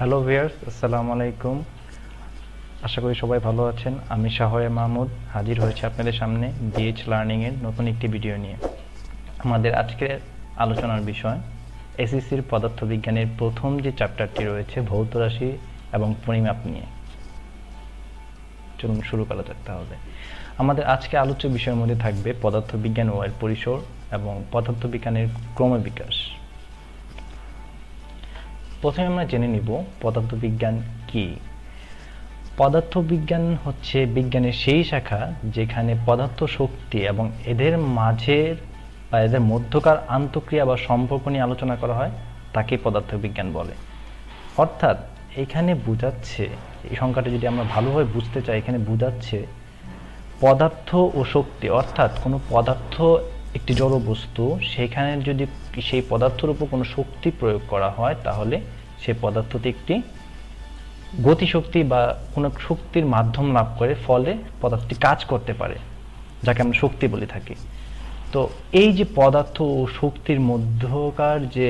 Hello viewers, আসসালামু আলাইকুম। আশা করি সবাই ভালো আছেন। আমি শাহরে মাহমুদ হাজির হয়েছি আপনাদের সামনে বিএইচ লার্নিং এর নতুন একটি ভিডিও নিয়ে। আমাদের আজকের আলোচনার বিষয় এসএসসির পদার্থবিজ্ঞানের প্রথম যে চ্যাপ্টারটি রয়েছে ভৌত রাশি এবং পরিমাপ নিয়ে। চলুন শুরু করা যাক তাহলে। আমাদের আজকে আলোচ্য বিষয়ের মধ্যে থাকবে পদার্থবিজ্ঞান ও এর পরিসর এবং পদার্থবিজ্ঞানের ক্রমবিকাশ। প্রথমে আমরা জেনে নিব পদার্থবিজ্ঞান কি। পদার্থবিজ্ঞান হচ্ছে বিজ্ঞানের সেই শাখা যেখানে পদার্থ, শক্তি এবং এদের মাঝের বা এদের মধ্যকার আন্তঃক্রিয়া বা সম্পর্ক নিয়ে আলোচনা করা হয়, তাকে পদার্থবিজ্ঞান বলে। অর্থাৎ এখানে বোঝাচ্ছে, এই সংখ্যাটা যদি আমরা ভালোভাবে বুঝতে চাই, এখানে বোঝাচ্ছে পদার্থ ও শক্তি, অর্থাৎ কোনো পদার্থ একটি জড় বস্তু, সেখানে যদি সেই পদার্থের উপর কোনো শক্তি প্রয়োগ করা হয় তাহলে সেই পদার্থটি একটি গতিশক্তি বা কোনো শক্তির মাধ্যম লাভ করে, ফলে পদার্থটি কাজ করতে পারে, যাকে আমরা শক্তি বলে থাকি। তো এই যে পদার্থ ও শক্তির মধ্যকার যে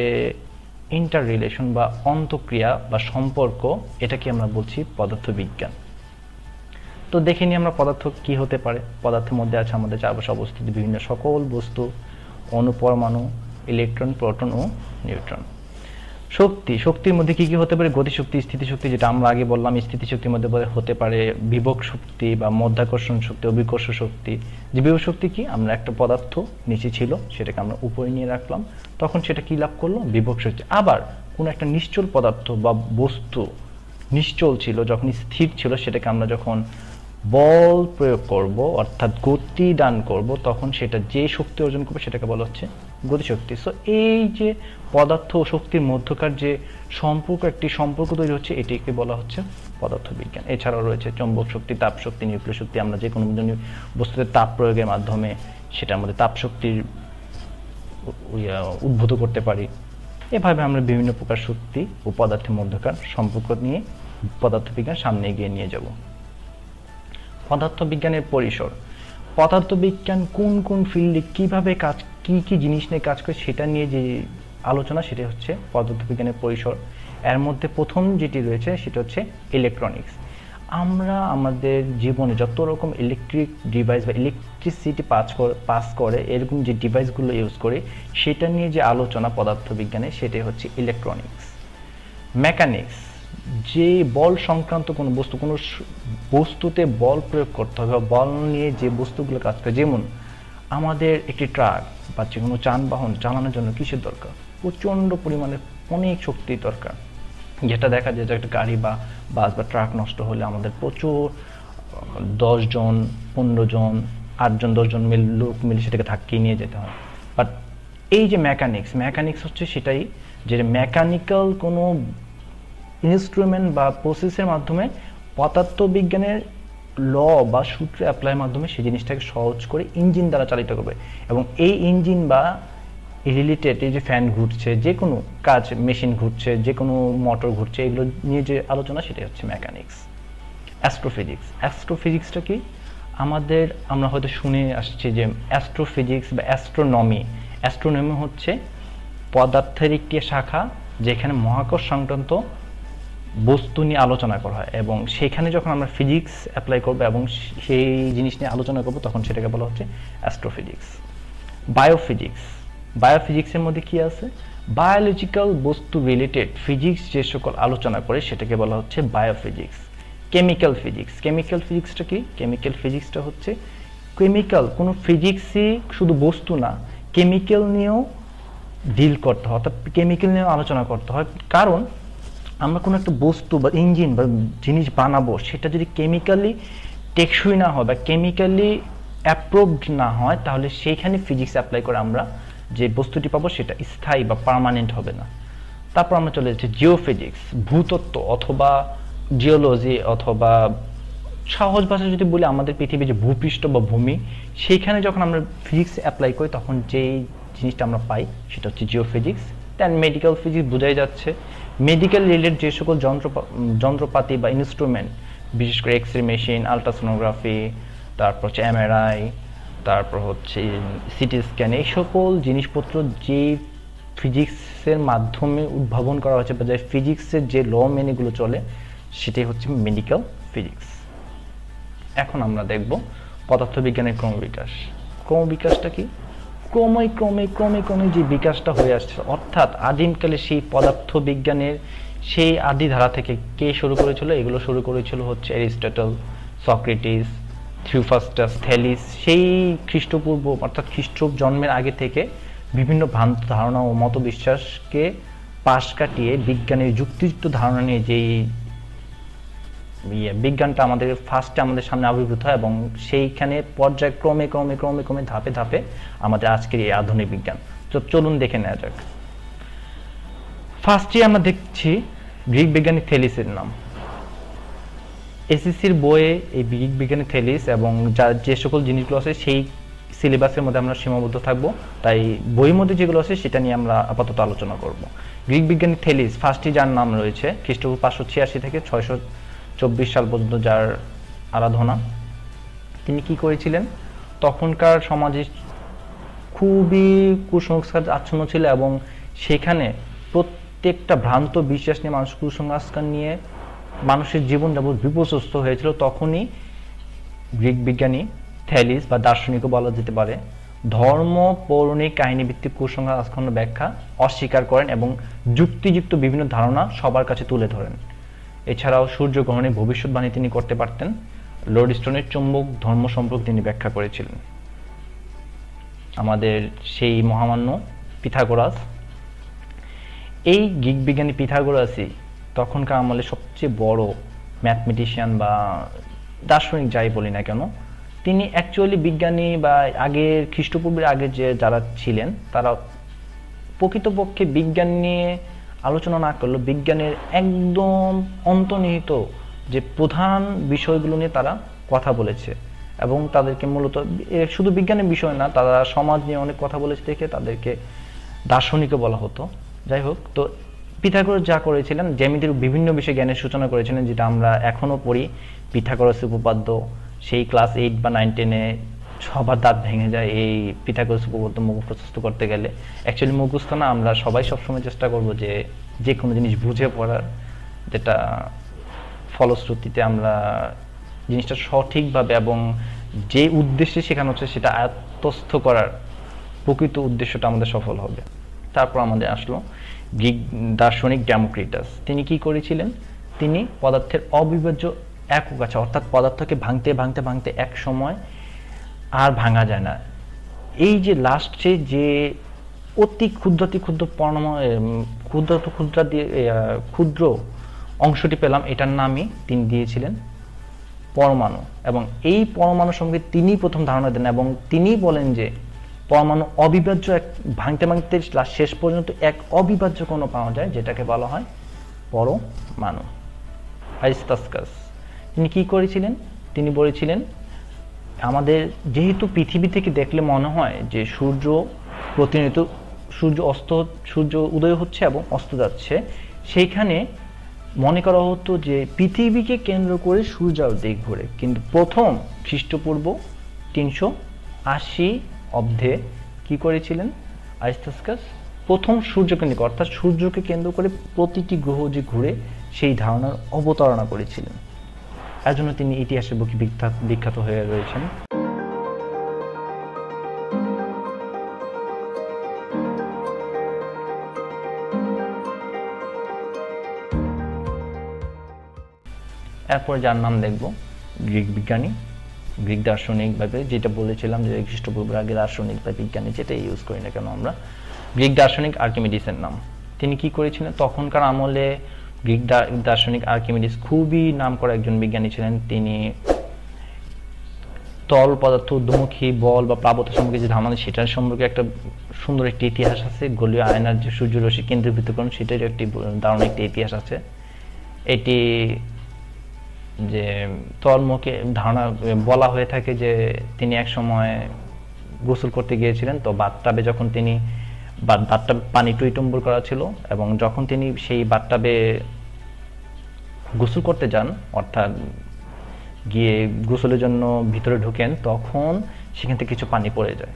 ইন্টার রিলেশন বা অন্তঃক্রিয়া বা সম্পর্ক, এটাকে আমরা বলছি পদার্থবিজ্ঞান। তো দেখে নিই আমরা পদার্থ কি হতে পারে। পদার্থের মধ্যে আছে আমাদের চারপাশে অবস্থিত বিভিন্ন সকল বস্তু, অণু, পরমাণু, ইলেকট্রন, প্রোটন ও নিউট্রন। শক্তির মধ্যে কি কি হতে পারে? গতিশক্তি, স্থিতিশক্তি, যেটা আমরা আগে বললাম। স্থিতিশক্তির মধ্যে হতে পারে বিভব শক্তি বা মধ্যাকর্ষণ শক্তি, অভিকর্ষ শক্তি। যে বিভব শক্তি কি, আমরা একটা পদার্থ নিচে ছিল, সেটাকে আমরা উপরে নিয়ে রাখলাম, তখন সেটা কি লাভ করলো? বিভব শক্তি। আবার কোন একটা নিশ্চল পদার্থ বা বস্তু নিশ্চল ছিল, যখন স্থির ছিল, সেটাকে আমরা যখন বল প্রয়োগ করব, অর্থাৎ গতি দান করব, তখন সেটা যে শক্তি অর্জন করবে সেটাকে বলা হচ্ছে গতিশক্তি। সো এই যে পদার্থ ও শক্তির মধ্যকার যে সম্পর্ক, একটি সম্পর্ক তৈরি হচ্ছে, এটিকে বলা হচ্ছে পদার্থবিজ্ঞান। এছাড়াও রয়েছে চৌম্বক শক্তি, তাপ শক্তি, নিউক্লিয় শক্তি। আমরা যে কোনো বস্তুতে তাপ প্রয়োগের মাধ্যমে সেটার মধ্যে তাপ শক্তির উদ্ভূত করতে পারি। এভাবে আমরা বিভিন্ন প্রকার শক্তি ও পদার্থের মধ্যকার সম্পর্ক নিয়ে পদার্থবিজ্ঞান সামনে এগিয়ে নিয়ে যাব। পদার্থবিজ্ঞানের পরিসর। পদার্থবিজ্ঞান কোন কোন ফিল্ডে কিভাবে কাজ, কি কি জিনিস নিয়ে কাজ করে, সেটা নিয়ে যে আলোচনা, সেটা হচ্ছে পদার্থবিজ্ঞানের পরিসর। এর মধ্যে প্রথম যেটি রয়েছে সেটা হচ্ছে ইলেকট্রনিক্স। আমরা আমাদের জীবনে যত রকম ইলেকট্রিক ডিভাইস বা ইলেকট্রিসিটি পাস করে এরকম যে ডিভাইসগুলো ইউজ করে, সেটা নিয়ে যে আলোচনা পদার্থবিজ্ঞানে, সেটাই হচ্ছে ইলেকট্রনিক্স। মেকানিক্স, যে বল সংক্রান্ত কোনো বস্তুতে বল প্রয়োগ করতে হবে বা বল নিয়ে যে বস্তুগুলো কাজ করে, যেমন আমাদের একটি ট্রাক বা যে কোনো যানবাহন চালানোর জন্য কিসের দরকার? প্রচণ্ড পরিমাণে অনেক শক্তির দরকার। যেটা দেখা যায় যে একটা গাড়ি বা বাস বা ট্রাক নষ্ট হলে আমাদের প্রচুর 10 জন, 15 জন, 8 জন, 10 জন লোক মিলে সেটাকে ধাক্কিয়ে নিয়ে যেতে হয়। বাট এই যে মেকানিক্স হচ্ছে সেটাই, যে মেকানিক্যাল কোনো ইনস্ট্রুমেন্ট বা প্রসেসের মাধ্যমে পদার্থবিজ্ঞানের ল বা সূত্র অ্যাপ্লাইয়ের মাধ্যমে সেই জিনিসটাকে সহজ করে ইঞ্জিন দ্বারা চালিত করবে। এবং এই ইঞ্জিন বা রিলেটেড এই যে ফ্যান ঘুরছে, যে কোনো কাজ, মেশিন ঘুরছে, যে কোনো মোটর ঘুরছে, এগুলো নিয়ে যে আলোচনা, সেটাই হচ্ছে মেকানিক্স। অ্যাস্ট্রোফিজিক্সটা কি? আমরা হয়তো শুনে আসছি যে অ্যাস্ট্রোফিজিক্স বা অ্যাস্ট্রোনমি হচ্ছে পদার্থের একটি শাখা, যেখানে মহাকাশ সংক্রান্ত বস্তু নিয়ে আলোচনা করা হয়, এবং সেখানে যখন আমরা ফিজিক্স অ্যাপ্লাই করব এবং সেই জিনিস নিয়ে আলোচনা করব, তখন সেটাকে বলা হচ্ছে অ্যাস্ট্রোফিজিক্স। বায়োফিজিক্সের মধ্যে কি আছে? বায়োলজিক্যাল বস্তু রিলেটেড ফিজিক্স যে সকল আলোচনা করে, সেটাকে বলা হচ্ছে বায়োফিজিক্স। কেমিক্যাল ফিজিক্সটা কি? কেমিক্যাল ফিজিক্সটা হচ্ছে কোনো ফিজিক্সই শুধু বস্তু না, কেমিক্যাল নিয়েও ডিল করতে হয়, অর্থাৎ কেমিক্যাল নিয়েও আলোচনা করতে হয়। কারণ আমরা কোনো একটা বস্তু বা ইঞ্জিন বা জিনিস বানাবো, সেটা যদি কেমিক্যালি টেকসই না হয় বা কেমিক্যালি অ্যাপ্রুভড না হয়, তাহলে সেইখানে ফিজিক্স অ্যাপ্লাই করে আমরা যে বস্তুটি পাবো সেটা স্থায়ী বা পার্মানেন্ট হবে না। তারপর আমরা চলে যাচ্ছি জিওফিজিক্স, ভূতত্ত্ব অথবা জিওলজি, অথবা সহজ ভাষায় যদি বলি, আমাদের পৃথিবীর যে ভূপৃষ্ঠ বা ভূমি, সেইখানে যখন আমরা ফিজিক্স অ্যাপ্লাই করি, তখন যেই জিনিসটা আমরা পাই সেটা হচ্ছে জিওফিজিক্স। দেন মেডিকেল ফিজিক্স, বোঝাই যাচ্ছে মেডিকেল রিলেটেড যে সকল যন্ত্রপাতি বা ইনস্ট্রুমেন্ট, বিশেষ করে এক্সরে মেশিন, আলট্রাসোনোগ্রাফি, তারপর হচ্ছে এমআরআই, তারপর হচ্ছে সিটি স্ক্যান, এই সকল জিনিসপত্র যে ফিজিক্সের মাধ্যমে উদ্ভাবন করা হয়েছে, বা যে ফিজিক্সের যে ল মেনেগুলো চলে সেটাই হচ্ছে মেডিকেল ফিজিক্স। এখন আমরা দেখব পদার্থবিজ্ঞানের ক্রমবিকাশ। ক্রমবিকাশটা কি? ক্রমে ক্রমে ক্রমে ক্রমে যে বিকাশটা হয়ে আসছে, অর্থাৎ আদিমকালে সেই পদার্থবিজ্ঞানের সেই আদি ধারা থেকে কে শুরু করেছিল? এগুলো শুরু করেছিল হচ্ছে অ্যারিস্টটল, সক্রেটিস, থিওফ্রাস্টাস, থ্যালিস। সেই খ্রিস্টপূর্ব অর্থাৎ খ্রিস্ট জন্মের আগে থেকে বিভিন্ন ভ্রান্ত ধারণা ও মতবিশ্বাসকে পাশ কাটিয়ে বিজ্ঞানের যুক্তিযুক্ত ধারণা নিয়ে যেই বিজ্ঞানটা আমাদের ফার্স্টে আমাদের সামনে আবির্ভূত হয়, এবং সেইখানে পর্যায়ক্রমে ক্রমে ক্রমে ক্রমে ধাপে ধাপে আমাদের আজকের এই আধুনিক বিজ্ঞান। তো চলুন দেখে নেওয়া যাক। ফার্স্টে আমরা দেখছি গ্রিক বিজ্ঞানী থ্যালিসের নাম। এসএসসির বইয়ে এই গ্রিক বিজ্ঞানী থ্যালিস এবং যার যে সকল জিনিসগুলো আছে সেই সিলেবাসের মধ্যে আমরা সীমাবদ্ধ থাকবো, তাই বইয়ের মধ্যে যেগুলো আছে সেটা নিয়ে আমরা আপাতত আলোচনা করব। গ্রিক বিজ্ঞানী থ্যালিস, ফার্স্টে যার নাম রয়েছে খ্রিস্টপূর্ব 586 থেকে 624 সাল পর্যন্ত যার আরাধনা। তিনি কি করেছিলেন? তখনকার সমাজে খুবই কুসংস্কার আচ্ছন্ন ছিল, এবং সেখানে প্রত্যেকটা ভ্রান্ত বিশ্বাস নিয়ে মানুষ কুসংস্কার নিয়ে মানুষের জীবন যাবৎ বিপর্যস্ত হয়েছিল। তখনই গ্রিক বিজ্ঞানী থ্যালিস, বা দার্শনিকও বলা যেতে পারে, ধর্ম পৌরাণিক কাহিনী ভিত্তিক কুসংস্কার ব্যাখ্যা অস্বীকার করেন এবং যুক্তিযুক্ত বিভিন্ন ধারণা সবার কাছে তুলে ধরেন। এছাড়াও সূর্যগ্রহণের ভবিষ্যৎবাণী তিনি করতে পারতেন। লোডস্টোনের চৌম্বক ধর্ম সম্পর্কে তিনি ব্যাখ্যা করেছিলেন। আমাদের সেই মহামান্য পিথাগোরাস, এই গ্রিক বিজ্ঞানী পিথাগোরাসই তখনকার আমলে সবচেয়ে বড় ম্যাথমেটিশিয়ান বা দার্শনিক যাই বলি না কেন। তিনি অ্যাকচুয়ালি বিজ্ঞানী বা আগের খ্রিস্টপূর্বের আগে যে যারা ছিলেন তারা প্রকৃতপক্ষে বিজ্ঞান নিয়ে আলোচনা না করলেও বিজ্ঞানের একদম অন্তর্নিহিত যে প্রধান বিষয়গুলো নিয়ে তারা কথা বলেছে, এবং তাদেরকে মূলত শুধু বিজ্ঞানের বিষয় না, তারা সমাজ নিয়ে অনেক কথা বলেছে দেখে তাদেরকে দার্শনিকও বলা হতো। যাই হোক, তো পিথাগোরাস যা করেছিলেন, জ্যামিতির বিভিন্ন বিষয়ে জ্ঞানের সূচনা করেছিলেন, যেটা আমরা এখনো পড়ি। পিথাগোরাসের উপপাদ্য সেই ক্লাস 8 বা 9 10-এ সবার দাঁত ভেঙে যায় এই পিথাগোরাস উপপাদ্য মুখস্থ করতে গেলে। অ্যাকচুয়ালি মুখস্থ না, আমরা সবাই সবসময় চেষ্টা করব যে কোনো জিনিস বুঝে পড়ার, যেটা ফলশ্রুতিতে আমরা জিনিসটা সঠিকভাবে এবং যে উদ্দেশ্যে শেখানো হচ্ছে সেটা আয়ত্তস্থ করার প্রকৃত উদ্দেশ্যটা আমাদের সফল হবে। তারপর আমাদের আসলো গ্রিক দার্শনিক ডেমোক্রিটাস। তিনি কি করেছিলেন? তিনি পদার্থের অবিভাজ্য একক আছে, অর্থাৎ পদার্থকে ভাঙতে ভাঙতে ভাঙতে এক সময় আর ভাঙা যায় না, এই যে লাস্টে যে অতি ক্ষুদ্রাতি ক্ষুদ্র ক্ষুদ্র অংশটি পেলাম, এটার নামই তিনি দিয়েছিলেন পরমাণু। এবং এই পরমাণু সম্পর্কে তিনি প্রথম ধারণা দেন, এবং তিনি বলেন যে পরমাণু অবিভাজ্য, এক ভাঙতে ভাঙতে শেষ পর্যন্ত এক অবিভাজ্য কোনো পাওয়া যায়, যেটাকে বলা হয় পরমাণু। আরিস্টার্কাস তিনি কি করেছিলেন? তিনি বলেছিলেন আমাদের যেহেতু পৃথিবী থেকে দেখলে মনে হয় যে সূর্য প্রতিনিয়ত সূর্য উদয় হচ্ছে এবং অস্ত যাচ্ছে, সেইখানে মনে করা হতো যে পৃথিবীকে কেন্দ্র করে সূর্যের দিক ঘুরে। কিন্তু প্রথম খ্রিস্টপূর্ব 380 অব্দে কি করেছিলেন আরিস্টার্কাস? প্রথম সূর্যকেন্দ্রিক, অর্থাৎ সূর্যকে কেন্দ্র করে প্রতিটি গ্রহ যে ঘুরে সেই ধারণার অবতারণা করেছিলেন। এর জন্য তিনি ইতিহাসের বুকে বিখ্যাত হয়ে রয়েছেন। এরপর যার নাম দেখব গ্রিক বিজ্ঞানী, গ্রিক দার্শনিক ভাবে, যেটা বলেছিলাম যে খ্রিস্টপূর্বের আগে দার্শনিক বা বিজ্ঞানী যেটা ইউজ করি না কেন আমরা, গ্রিক দার্শনিক আর্কিমিডিসের নাম। তিনি কি করেছিলেন? তখনকার আমলে গ্রিক দার্শনিক আর্কিমিডিস খুবই নামকরা একজন বিজ্ঞানী ছিলেন। তিনি তরল পদার্থ, ঊর্ধ্বমুখী বল বা প্লাবতা সম্পর্কে যে ধারণা, সেটার সম্পর্কে একটা সুন্দর একটি ইতিহাস আছে। গোলীয় আয়নার যে সূর্যরশ্মি কেন্দ্রীভূতকরণ, সেটার একটি দারুণ একটি ইতিহাস আছে। এটি যে তরলমুখী ধারণা বলা হয়ে থাকে যে তিনি এক সময় গোসল করতে গিয়েছিলেন, তো বাথটাবে যখন তিনি বাথটাবে পানি টইটম্বুর করা ছিল, এবং যখন তিনি সেই বাথটাবে গোসল করতে যান, অর্থাৎ গিয়ে গোসলের জন্য ভিতরে ঢোকেন, তখন সেখান থেকে কিছু পানি পড়ে যায়।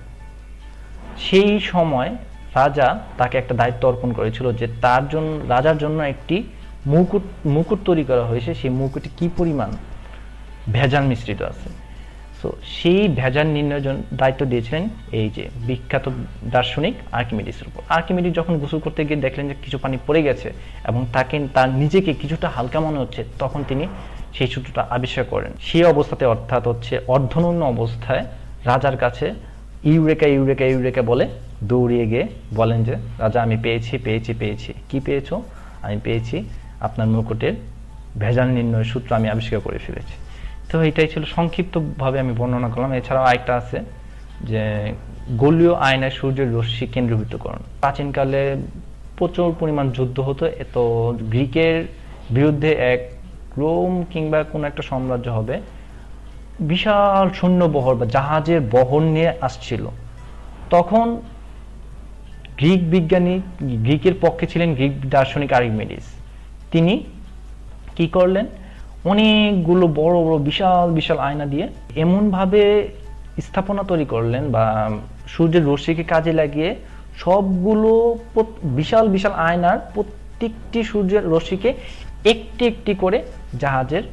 সেই সময় রাজা তাকে একটা দায়িত্ব অর্পণ করেছিল যে তার জন্য, রাজার জন্য একটি মুকুট মুকুট তৈরি করা হয়েছে, সেই মুকুটে কি পরিমাণ ভেজাল মিশ্রিত আছে। তো সেই ভেজাল নির্ণয়ের জন্য দায়িত্ব দিয়েছিলেন এই যে বিখ্যাত দার্শনিক আর্কিমিডিসের উপর। আর্কিমিডিস যখন গোসল করতে গিয়ে দেখলেন যে কিছু পানি পড়ে গেছে এবং তাকে তার নিজেকে কিছুটা হালকা মনে হচ্ছে, তখন তিনি সেই সূত্রটা আবিষ্কার করেন। সেই অবস্থাতে, অর্থাৎ হচ্ছে অর্ধনগ্ন অবস্থায় রাজার কাছে ইউরেকা ইউরেকা ইউরেকা বলে দৌড়িয়ে গিয়ে বলেন যে রাজা, আমি পেয়েছি পেয়েছি পেয়েছি। কি পেয়েছো? আমি পেয়েছি আপনার মুকুটের ভেজাল নির্ণয়ের সূত্র আমি আবিষ্কার করে ফেলেছি। তো এটাই ছিল সংক্ষিপ্তভাবে আমি বর্ণনা করলাম। এছাড়াও আরেকটা আছে যে গোলীয় আয়নায় সূর্যের রশ্মি কেন্দ্রীভূতকরণ। প্রাচীনকালে প্রচুর পরিমাণ যুদ্ধ হতো, তো গ্রিকের বিরুদ্ধে এক রোম কিংবা কোনো একটা সাম্রাজ্য হবে, বিশাল সৈন্যবহর বা জাহাজের বহর নিয়ে আসছিল। তখন গ্রিক বিজ্ঞানী, গ্রিকের পক্ষে ছিলেন গ্রিক দার্শনিক আর্কিমিডিস। তিনি কি করলেন? অনেকগুলো বড় বড় বিশাল বিশাল আয়না দিয়ে এমনভাবে স্থাপনা তৈরি করলেন বা সূর্যের রশ্মিকে কাজে লাগিয়ে সবগুলো বিশাল বিশাল আয়নার প্রত্যেকটি সূর্যের রশ্মিকে একটি একটি করে জাহাজের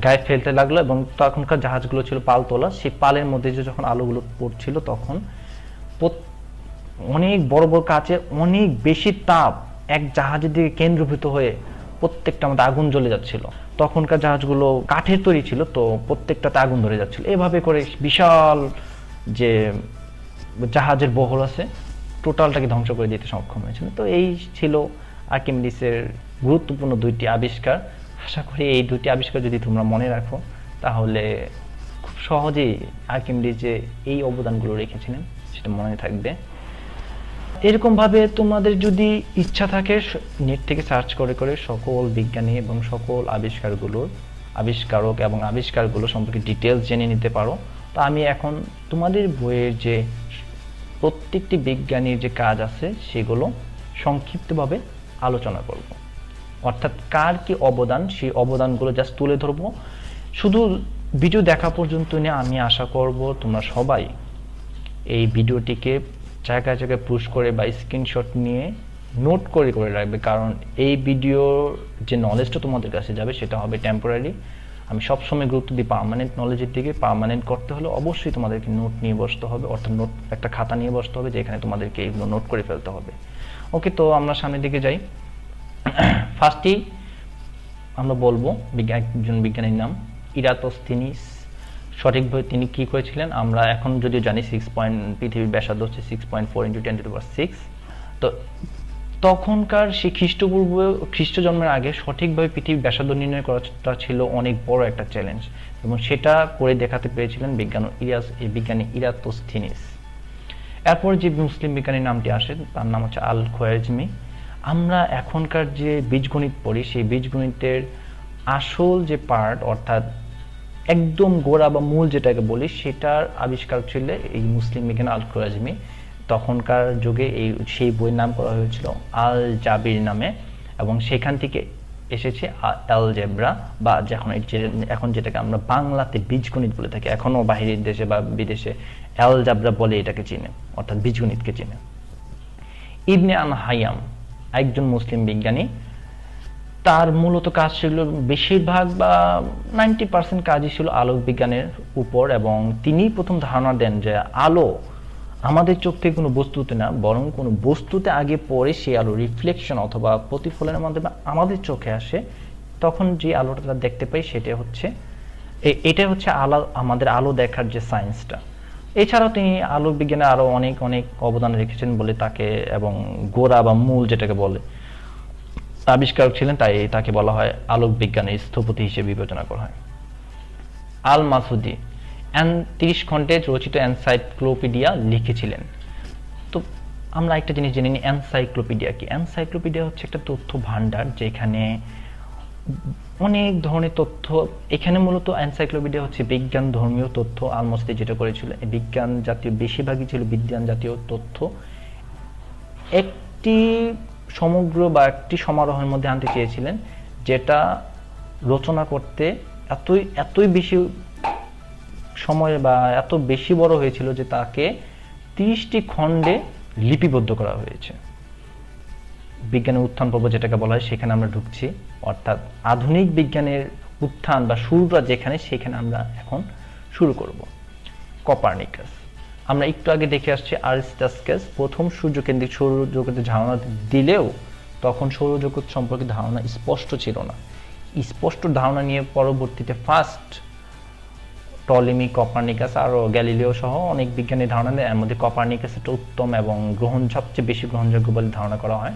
গায়ে ফেলতে লাগলো। এবং তখনকার জাহাজগুলো ছিল পাল তোলা, সেই পালের মধ্যে যে যখন আলোগুলো পড়ছিল তখন অনেক বড় বড় কাচের অনেক বেশি তাপ এক জাহাজের দিকে কেন্দ্রীভূত হয়ে প্রত্যেকটা মধ্যে আগুন জ্বলে যাচ্ছিল। তখনকার জাহাজগুলো কাঠের তৈরি ছিল, তো প্রত্যেকটাতে আগুন ধরে যাচ্ছিল। এভাবে করে বিশাল যে জাহাজের বহর আছে টোটালটাকে ধ্বংস করে দিতে সক্ষম হয়েছিল। তো এই ছিল আর্কিমিডিসের গুরুত্বপূর্ণ দুইটি আবিষ্কার। আশা করি এই দুটি আবিষ্কার যদি তোমরা মনে রাখো তাহলে খুব সহজেই আর্কিমিডিস যে এই অবদানগুলো রেখেছিলেন সেটা মনে থাকবে। এরকমভাবে তোমাদের যদি ইচ্ছা থাকে নেট থেকে সার্চ করে করে সকল বিজ্ঞানী এবং সকল আবিষ্কারক এবং আবিষ্কারগুলো সম্পর্কে ডিটেলস জেনে নিতে পারো। তো আমি এখন তোমাদের বইয়ের যে প্রত্যেকটি বিজ্ঞানীর যে কাজ আছে সেগুলো সংক্ষিপ্তভাবে আলোচনা করব। অর্থাৎ কার কি অবদান, সেই অবদানগুলো জাস্ট তুলে ধরবো। শুধু ভিডিও দেখা পর্যন্ত নিয়ে আমি আশা করব তোমরা সবাই এই ভিডিওটিকে জায়গায় জায়গায় পুশ করে বা স্ক্রিনশট নিয়ে নোট করে করে রাখবে, কারণ এই ভিডিওর যে নলেজটা তোমাদের কাছে যাবে সেটা হবে টেম্পোরারি। আমি সবসময় গুরুত্ব দিই পার্মানেন্ট নলেজের দিকে। পার্মানেন্ট করতে হলে অবশ্যই তোমাদেরকে নোট নিয়ে বসতে হবে, অর্থাৎ নোট একটা খাতা নিয়ে বসতে হবে যেখানে তোমাদেরকে এইগুলো নোট করে ফেলতে হবে। ওকে, তো আমরা সামনের দিকে যাই। ফার্স্টেই আমরা বলবো একজন বিজ্ঞানীর নাম ইরাটোস্থিনিস। সঠিকভাবে তিনি কি করেছিলেন আমরা এখন যদিও জানি পৃথিবীর ব্যাসার্ধ হচ্ছে 6.4 × 10⁻⁶। তো তখনকার সেই খ্রিস্ট জন্মের আগে সঠিকভাবে পৃথিবীর ব্যাসার্ধ নির্ণয় করাটা ছিল অনেক বড় একটা চ্যালেঞ্জ, এবং সেটা করে দেখাতে পেরেছিলেন বিজ্ঞানী ইরাটোস্থিনিস। এরপর যে মুসলিম বিজ্ঞানীর নামটি আসে তার নাম হচ্ছে আল খোয়ারিজমি। আমরা এখনকার যে বীজগণিত পড়ি সেই বীজগণিতের আসল যে পার্ট, অর্থাৎ একদম গোড়া বা মূল যেটাকে বলি, সেটার আবিষ্কার ছিল এই মুসলিম বিজ্ঞানী আল খোয়ারিজমি। তখনকার যুগে সেই বইয়ের নাম করা হয়েছিল আল জাবির নামে, এবং সেখান থেকে এসেছে অ্যালজেব্রা বা এখন যেটাকে আমরা বাংলাতে বীজগণিত বলে থাকি। এখনো বাহিরের দেশে বা বিদেশে অ্যালজেব্রা বলে এটাকে চিনে, অর্থাৎ বীজগণিতকে চিনে। ইবনে আন হাইয়াম একজন মুসলিম বিজ্ঞানী। তার মূলত কাজ ছিল বেশিরভাগ বা 90% কাজই ছিল আলোক বিজ্ঞানের উপর, এবং তিনি প্রথম ধারণা দেন যে আলো আমাদের চোখ থেকে কোনো বস্তুতে না, বরং কোনো বস্তুতে আগে পড়ে সেই আলো রিফ্লেকশন অথবা প্রতিফলনের মাধ্যমে আমাদের চোখে আসে। তখন যে আলোটা দেখতে পাই এটাই হচ্ছে আমাদের আলো দেখার যে সায়েন্সটা। এছাড়াও তিনি আলোক বিজ্ঞানে আরো অনেক অনেক অবদান রেখেছেন বলে তাকে, এবং গোড়া বা মূল যেটাকে বলে আবিষ্কারক ছিলেন, তাই তাকে বলা হয় আলোক বিজ্ঞানের স্থপতি হিসেবে বিবেচনা করা হয়। আল মাসুদি 30 খণ্ডে রচিত এনসাইক্লোপিডিয়া লিখেছিলেন। তো আমরা একটা জিনিস জেনে নিই, এনসাইক্লোপিডিয়া কি। এনসাইক্লোপিডিয়া হচ্ছে একটা তথ্য ভান্ডার যেখানে অনেক ধরনের তথ্য। এখানে মূলত এনসাইক্লোপিডিয়া হচ্ছে বিজ্ঞান ধর্মীয় তথ্য। আল মাসুদি যেটা করেছিল বিজ্ঞান জাতীয়, বেশিরভাগই ছিল বিজ্ঞান জাতীয় তথ্য একটি সমগ্র বা একটি সমারোহের মধ্যে আনতে চেয়েছিলেন, যেটা রচনা করতে এতই বেশি সময় বা এত বেশি বড় হয়েছিল যে তাকে 30টি খণ্ডে লিপিবদ্ধ করা হয়েছে। বিজ্ঞানের উত্থান পর্ব যেটাকে বলা হয় সেখানে আমরা ঢুকছি, অর্থাৎ আধুনিক বিজ্ঞানের উত্থান বা শুরুটা যেখানে, সেখানে আমরা এখন শুরু করব। কোপারনিকাস, আমরা একটু আগে দেখে আসছি আরিস্টার্কাস প্রথম সূর্যকেন্দ্রিক সৌরজগতের ধারণা দিলেও তখন সৌরজগৎ সম্পর্কে ধারণা স্পষ্ট ছিল না। স্পষ্ট ধারণা নিয়ে পরবর্তীতে ফার্স্ট টলেমি, কোপারনিকাস আরও গ্যালিলিও সহ অনেক বিজ্ঞানী ধারণা দেয়। এর মধ্যে কোপারনিকাস একটা উত্তম এবং সবচেয়ে বেশি গ্রহণযোগ্য বলে ধারণা করা হয়।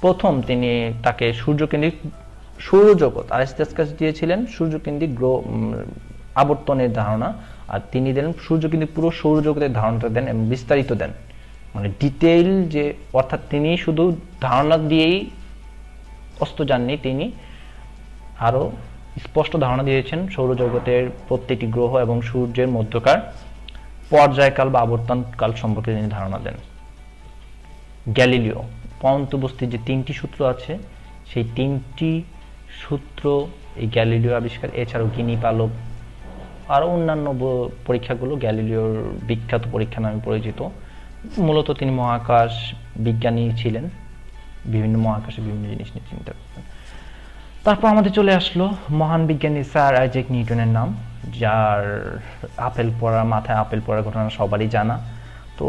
প্রথম তিনি তাকে সূর্যকেন্দ্রিক সৌরজগৎ আরিস্টার্কাস দিয়েছিলেন সূর্যকেন্দ্রিক আবর্তনের ধারণা, আর তিনি দেন সূর্যকেন্দ্রিক পুরো সৌরজগতের ধারণাটা দেন এবং বিস্তারিত দেন, মানে ডিটেইল যে, অর্থাৎ তিনি শুধু ধারণা দিয়েই অস্ত যাননি, তিনি আরও স্পষ্ট ধারণা দিয়েছেন সৌরজগতের প্রত্যেকটি গ্রহ এবং সূর্যের মধ্যকার পর্যায়কাল বা আবর্তনকাল সম্পর্কে তিনি ধারণা দেন। গ্যালিলিও পরন্তবস্তির যে 3টি সূত্র আছে সেই 3টি সূত্র এই গ্যালিলিও আবিষ্কার। এছাড়াও গিনি পালক আরও অন্যান্য পরীক্ষাগুলো গ্যালিলিওর বিখ্যাত পরীক্ষা নামে পরিচিত। মূলত তিনি মহাকাশ বিজ্ঞানী ছিলেন, বিভিন্ন মহাকাশে বিভিন্ন জিনিস নিয়ে চিন্তা করতেন। তারপর আমাদের চলে আসলো মহান বিজ্ঞানী স্যার আইজ্যাক নিউটনের নাম, যার মাথায় আপেল পড়ার ঘটনা সবারই জানা। তো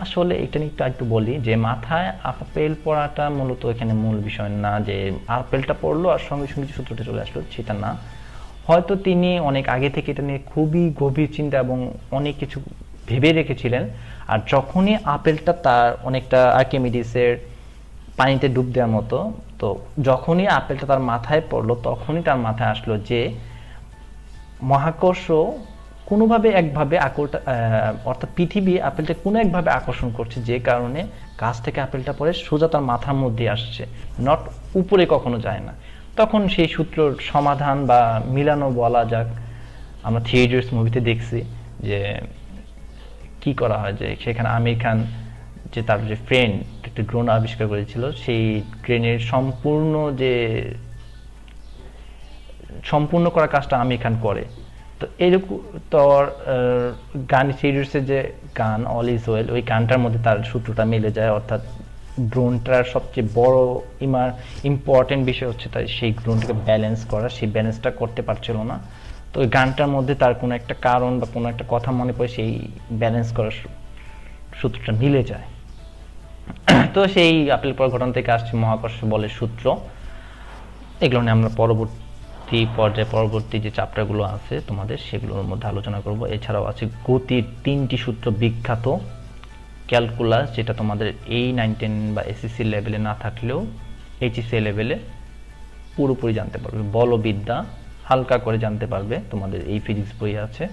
আসলে এটা নিয়ে একটু বলি যে মাথায় আপেল পড়াটা মূলত এখানে মূল বিষয় না, যে আপেলটা পড়লো আর সঙ্গে সঙ্গে সূত্রটা চলে আসলো, সেটা না। হয়তো তিনি অনেক আগে থেকে এটা নিয়ে খুবই গভীর চিন্তা এবং অনেক কিছু ভেবে রেখেছিলেন, আর যখনই আপেলটা তার অনেকটা আর্কিমিডিসের পানিতে ডুব দেওয়ার মতো, তো যখনই আপেলটা তার মাথায় পড়লো তখনই তার মাথায় আসলো যে মহাকর্ষ কোনোভাবে একভাবে অর্থাৎ পৃথিবী আপেলটা কোনো একভাবে আকর্ষণ করছে, যে কারণে গাছ থেকে আপেলটা পড়ে সোজা তার মাথার মধ্যে আসছে, নট উপরে কখনো যায় না। তখন সেই সূত্রর সমাধান বা মিলানো বলা যাক, আমরা 3 Idiots মুভিতে দেখছি যে কি করা হয়, যে সেখানে আমির খান যে তার যে ফ্রেন্ড একটা ড্রোন আবিষ্কার করেছিল, সেই ট্রেনের সম্পূর্ণ করা কাজটা আমির খান করে। তো এরকম তোর গান 3 Idiots-এর যে গান অল ইজ ওয়েল, ওই গানটার মধ্যে তার সূত্রটা মিলে যায়, অর্থাৎ ড্রোনটার সবচেয়ে বড় ইম্পর্টেন্ট বিষয় হচ্ছে তাই সেই ড্রোনটাকে ব্যালেন্স করা, সেই ব্যালেন্সটা করতে পারছিল না। তো ওই গানটার মধ্যে তার কোনো একটা কারণ বা কোনো একটা কথা মনে পড়ে, সেই ব্যালেন্স করার সূত্রটা মিলে যায়। তো সেই আপেল পড়ার ঘটনা থেকে আসছে মহাকর্ষ বলের সূত্র। এগুলো নিয়ে আমরা পরবর্তী যে চ্যাপ্টারগুলো আছে তোমাদের, সেগুলোর মধ্যে আলোচনা করব। এছাড়াও আছে গতির 3টি সূত্র বিখ্যাত, ক্যালকুলাস, যেটা তোমাদের এই 9, 10 বা এসএসসি লেভেলে না থাকলেও এইচএসসি লেভেলে পুরোপুরি জানতে পারবে। বলবিদ্যা হালকা করে জানতে পারবে, তোমাদের এই ফিজিক্স বই আছে।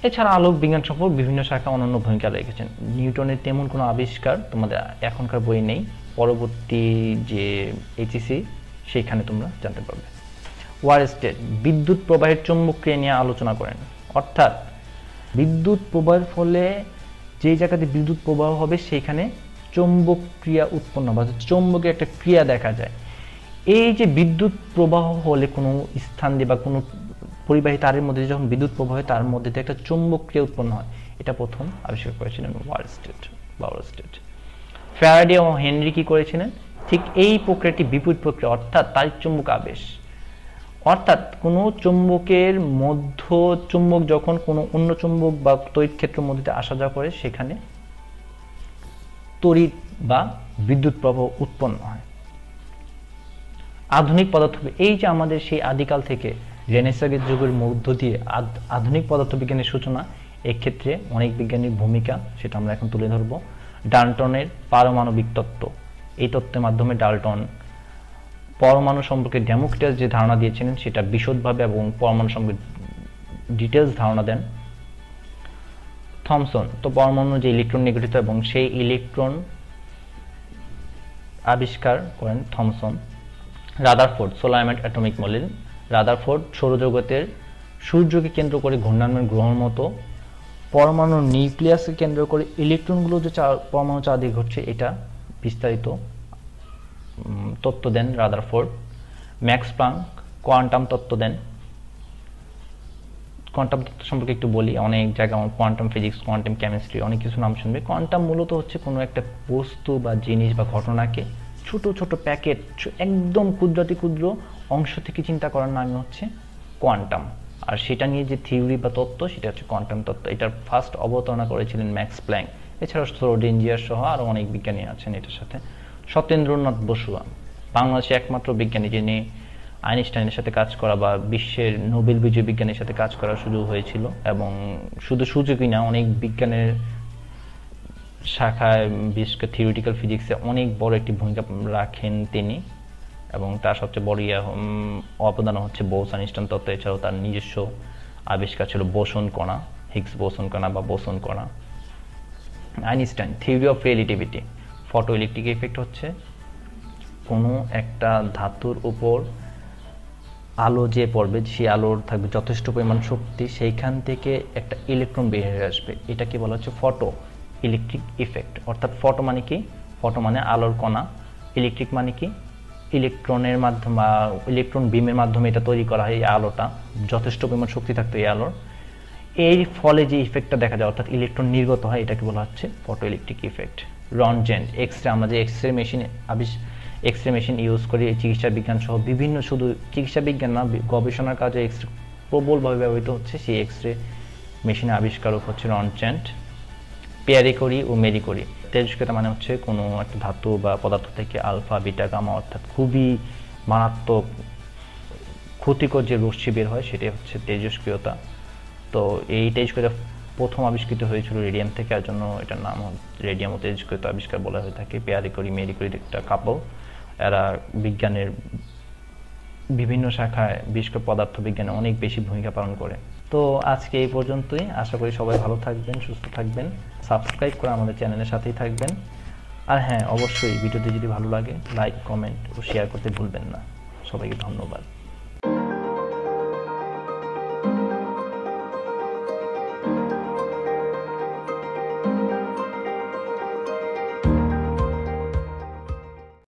এছাড়া আলোক বিজ্ঞান সম্পর্কে বিভিন্ন শাখা অনন্য ভূমিকা রেখেছেন। নিউটনের তেমন কোনো আবিষ্কার তোমাদের এখনকার বই নেই, পরবর্তী যে এইচএসসি সেইখানে তোমরা জানতে পারবে। ওয়ারস্টেড বিদ্যুৎ প্রবাহের চৌম্বকীয় নিয়ে আলোচনা করেন, অর্থাৎ বিদ্যুৎ প্রবাহের ফলে যেই জায়গাতে বিদ্যুৎ প্রবাহ হবে সেখানে চৌম্বক ক্রিয়া উৎপন্ন হবে, চৌম্বকের একটা ক্রিয়া দেখা যায়। এই যে বিদ্যুৎ প্রবাহ হলে কোনো স্থান দিয়ে বা কোনো পরিবাহী তারের মধ্যে যখন বিদ্যুৎ প্রবাহ হয় তার মধ্যে একটা চৌম্বক ক্রিয়া উৎপন্ন হয়, এটা প্রথম আবিষ্কার করেছিলেন ওয়ারস্টেড। ফ্যারাডে ও হেনরি কি করেছিলেন, ঠিক এই প্রক্রিয়াটি বিপরীত প্রক্রিয়া, অর্থাৎ তাড়িৎচুম্বক আবেশ। অর্থাৎ কোনো চুম্বকের মধ্য চুম্বক যখন কোনো অন্য চুম্বক বা তড়িৎ ক্ষেত্রের মধ্যে আসা যাওয়া করে, সেখানে তড়িৎ বা বিদ্যুৎ প্রবাহ উৎপন্ন হয়। আধুনিক পদার্থ, এই যে আমাদের সেই আদিকাল থেকে রেনেসাঁ যুগের মধ্য দিয়ে আধুনিক পদার্থবিজ্ঞানের সূচনা, এক্ষেত্রে অনেক বিজ্ঞানীর ভূমিকা, সেটা আমরা এখন তুলে ধরব। ডাল্টনের পারমাণবিক তত্ত্ব, এই তত্ত্বের মাধ্যমে ডাল্টন পরমাণু সম্পর্কে ডেমোক্রিটাস যে ধারণা দিয়েছিলেন সেটা বিশদভাবে এবং পরমাণু সম্পর্কে ডিটেলস ধারণা দেন। থমসন তো পরমাণু যে ইলেকট্রন নিয়ে গঠিত এবং সেই ইলেকট্রন আবিষ্কার করেন Thomson. Rutherford solar atomic model, Rutherford সৌরজগতের সূর্যকে কেন্দ্র করে ঘূর্ণায়মান গ্রহের মতো পরমাণুর নিউক্লিয়াসকে কেন্দ্র করে ইলেকট্রনগুলো যে পরমাণু চারদিকে ঘটছে, এটা বিস্তারিত তত্ত্ব দেন রাদারফোর্ড। ম্যাক্স প্লাঙ্ক কোয়ান্টাম তত্ত্ব দেন। কোয়ান্টাম তত্ত্ব সম্পর্কে একটু বলি। অনেক জায়গায় কোয়ান্টাম ফিজিক্স, কোয়ান্টাম কেমিস্ট্রি অনেক কিছু নাম শুনবে। কোয়ান্টাম মূলত হচ্ছে কোনো একটা বস্তু বা জিনিস বা ঘটনাকে ছোট ছোট প্যাকেট, একদম ক্ষুদ্রাতি ক্ষুদ্র অংশ থেকে চিন্তা করার নামই হচ্ছে কোয়ান্টাম। আর সেটা নিয়ে যে থিওরি বা তত্ত্ব, সেটা হচ্ছে কোয়ান্টাম তত্ত্ব। এটার ফার্স্ট অবতারণা করেছিলেন ম্যাক্স প্ল্যাঙ্ক। এছাড়াও শ্রোডিঞ্জিয়ার সহ আরও অনেক বিজ্ঞানী আছেন এটার সাথে। সত্যেন্দ্রনাথ বসু বাংলাদেশে একমাত্র বিজ্ঞানী যিনি আইনস্টাইনের সাথে কাজ করা বা বিশ্বের নোবেল বিজয়ী বিজ্ঞানীর সাথে কাজ করার সুযোগ হয়েছিল। এবং শুধু সুযোগই না, অনেক বিজ্ঞানের শাখায়, বিশেষ করে থিওরিটিক্যাল ফিজিক্সে অনেক বড় একটি ভূমিকা রাখেন তিনি। এবং তার সবচেয়ে বড় অবদান হচ্ছে বোস-আইনস্টাইন তত্ত্ব। এছাড়াও তার নিজস্ব আবিষ্কার ছিল বোসন কণা, হিগস বোসন কণা বা বোসন কণা। Einstein theory of relativity, photo electric effect হচ্ছে কোনো একটা ধাতুর উপর আলো যে পড়বে, সেই আলোর থাকবে যথেষ্ট পরিমাণ শক্তি, সেইখান থেকে একটা ইলেকট্রন বের হয়ে আসবে। এটাকে বলা হচ্ছে ফটো ইলেকট্রিক ইফেক্ট। অর্থাৎ ফটো মানে কি? ফটো মানে আলোর কণা, ইলেকট্রিক মানে কি? ইলেকট্রনের মাধ্যমে বা ইলেকট্রন বিমের মাধ্যমে এটা তৈরি করা হয়। এই আলোটা যথেষ্ট পরিমাণ শক্তি থাকতো এই আলোর, এর ফলে যে ইফেক্টটা দেখা যায় অর্থাৎ ইলেকট্রন নির্গত হয়, এটাকে বলা হচ্ছে photo electric effect. Roentgen X ray, আমরা যে X ray machine X ray machine use করি চিকিৎসা বিজ্ঞান সহ বিভিন্ন, শুধু চিকিৎসা বিজ্ঞান না, গবেষণার কাজে এক্স রে প্রবলভাবে ব্যবহৃত হচ্ছে। সেই এক্স রে মেশিনের আবিষ্কারক হচ্ছে রনজেন্ট। পিয়ারি কোরি ও মেরি কোরি, তেজস্ক্রিয়তা মানে হচ্ছে কোনো একটা ধাতু বা পদার্থ থেকে আলফা, বিটা, গামা অর্থাৎ খুবই মারাত্মক ক্ষতিকর যে রশ্মি বের হয়, সেটাই হচ্ছে তেজস্ক্রিয়তা। তো এই তেজস্ক্রিয়তা প্রথম আবিষ্কৃত হয়েছিল রেডিয়াম থেকে, আর জন্য এটার নাম রেডিয়াম ও তেজস্ক্রিয়তা আবিষ্কার বলা হয়ে থাকে। পিয়ারি কোরি, মেরি কোরি একটা কাপল, এরা বিজ্ঞানের বিভিন্ন শাখায়, বিশেষ করে পদার্থ বিজ্ঞানে অনেক বেশি ভূমিকা পালন করে। তো আজকে এই পর্যন্তই। আশা করি সবাই ভালো থাকবেন, সুস্থ থাকবেন। সাবস্ক্রাইব করে আমাদের চ্যানেলের সাথেই থাকবেন। আর হ্যাঁ, অবশ্যই ভিডিওটি যদি ভালো লাগে লাইক, কমেন্ট ও শেয়ার করতে ভুলবেন না। সবাইকে ধন্যবাদ।